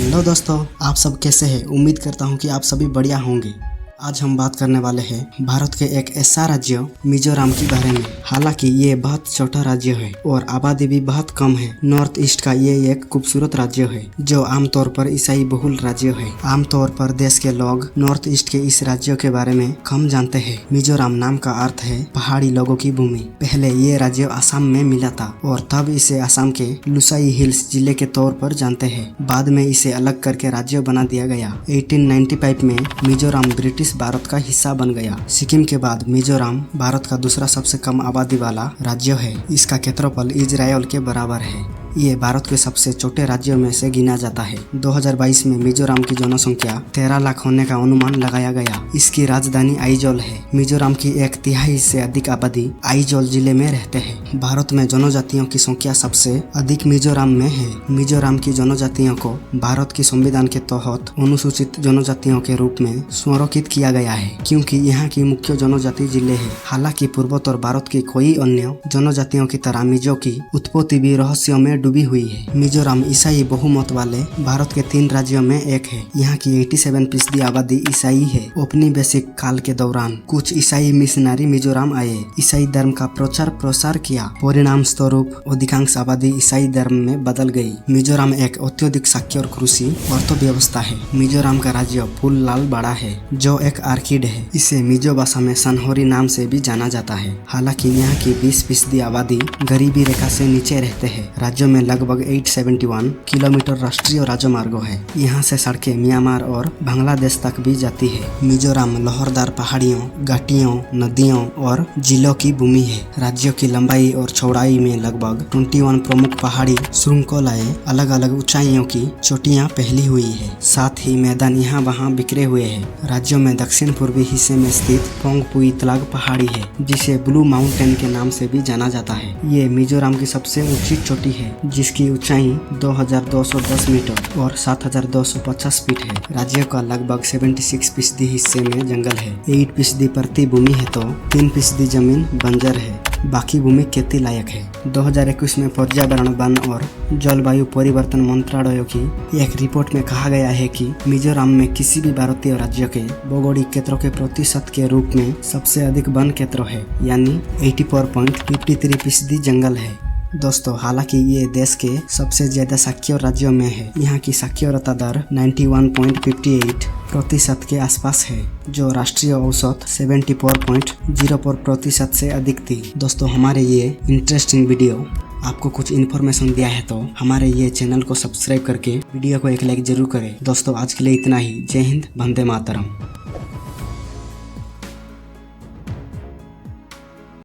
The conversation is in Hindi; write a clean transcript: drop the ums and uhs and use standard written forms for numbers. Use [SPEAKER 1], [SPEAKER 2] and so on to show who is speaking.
[SPEAKER 1] हेलो दोस्तों, आप सब कैसे हैं? उम्मीद करता हूं कि आप सभी बढ़िया होंगे। आज हम बात करने वाले हैं भारत के एक ऐसा राज्य मिजोरम के बारे में। हालांकि ये बहुत छोटा राज्य है और आबादी भी बहुत कम है। नॉर्थ ईस्ट का ये एक खूबसूरत राज्य है जो आमतौर पर ईसाई बहुल राज्य है। आमतौर पर देश के लोग नॉर्थ ईस्ट के इस राज्य के बारे में कम जानते हैं। मिजोरम नाम का अर्थ है पहाड़ी लोगों की भूमि। पहले ये राज्य असम में मिला था और तब इसे असम के लुसाई हिल्स जिले के तौर पर जानते हैं। बाद में इसे अलग करके राज्य बना दिया गया। 1895 में मिजोरम ब्रिटिश भारत का हिस्सा बन गया। सिक्किम के बाद मिजोरम भारत का दूसरा सबसे कम आबादी वाला राज्य है। इसका क्षेत्रफल इजराइल के बराबर है। ये भारत के सबसे छोटे राज्यों में से गिना जाता है। 2022 में मिजोरम की जनसंख्या 13 लाख होने का अनुमान लगाया गया। इसकी राजधानी आइजोल है। मिजोरम की 1/3 से अधिक आबादी आइजोल जिले में रहते हैं। भारत में जनजातियों की संख्या सबसे अधिक मिजोरम में है। मिजोरम की जनजातियों को भारत की संविधान के तहत अनुसूचित जनजातियों के रूप में संरक्षित किया गया है, क्योंकि यहाँ की मुख्य जनजाति जिले है। हालांकि पूर्वोत्तर भारत की कोई अन्य जनजातियों की तरह मिजो की उत्पत्ति भी रहस्यों में डूबी हुई है। मिजोरम ईसाई बहुमत वाले भारत के 3 राज्यों में एक है। यहाँ की 87% आबादी ईसाई है। औपनिवेशिक काल के दौरान कुछ ईसाई मिशनरी मिजोरम आए, ईसाई धर्म का प्रचार प्रसार किया। परिणाम स्वरूप अधिकांश आबादी ईसाई धर्म में बदल गई। मिजोरम एक अत्यधिक साक्षर कृषि अर्थव्यवस्था है। मिजोरम का राज्य फूल लाल बड़ा है जो एक आर्किड है। इसे मिजो भाषा में सनहोरी नाम से भी जाना जाता है। हालांकि यहाँ की 20% आबादी गरीबी रेखा से नीचे रहते हैं। राज्य में लगभग 871 किलोमीटर राष्ट्रीय राजमार्ग है। यहाँ से सड़कें म्यांमार और बांग्लादेश तक भी जाती है। मिजोरम लहरदार पहाड़ियों, घाटियों, नदियों और झीलों की भूमि है। राज्य की लंबाई और चौड़ाई में लगभग 21 प्रमुख पहाड़ी श्रृंखलाएं अलग अलग ऊंचाइयों की चोटियां फैली हुई है। साथ ही मैदान यहाँ वहाँ बिखरे हुए हैं। राज्य में दक्षिण पूर्वी हिस्से में स्थित पोंगपुई तलाग पहाड़ी है, जिसे ब्लू माउंटेन के नाम से भी जाना जाता है। ये मिजोरम की सबसे ऊंची चोटी है, जिसकी ऊंचाई 2210 मीटर और 7250 फीट है। राज्य का लगभग 76% हिस्से में जंगल है। 8% पृथ्वी भूमि है तो 3% जमीन बंजर है। बाकी भूमि खेती लायक है। 2021 में पर्यावरण, वन और जलवायु परिवर्तन मंत्रालय की एक रिपोर्ट में कहा गया है कि मिजोरम में किसी भी भारतीय राज्य के भौगोलिक क्षेत्रों के प्रतिशत के रूप में सबसे अधिक वन क्षेत्र है, यानी 84.53% जंगल है। दोस्तों, हालांकि ये देश के सबसे ज्यादा साक्षर राज्यों में है। यहाँ की साक्षरता दर 91.58% के आसपास है, जो राष्ट्रीय औसत 74.04% से अधिक थी। दोस्तों, हमारे ये इंटरेस्टिंग वीडियो आपको कुछ इन्फॉर्मेशन दिया है तो हमारे ये चैनल को सब्सक्राइब करके वीडियो को एक लाइक जरूर करें। दोस्तों, आज के लिए इतना ही। जय हिंद, वंदे मातरम।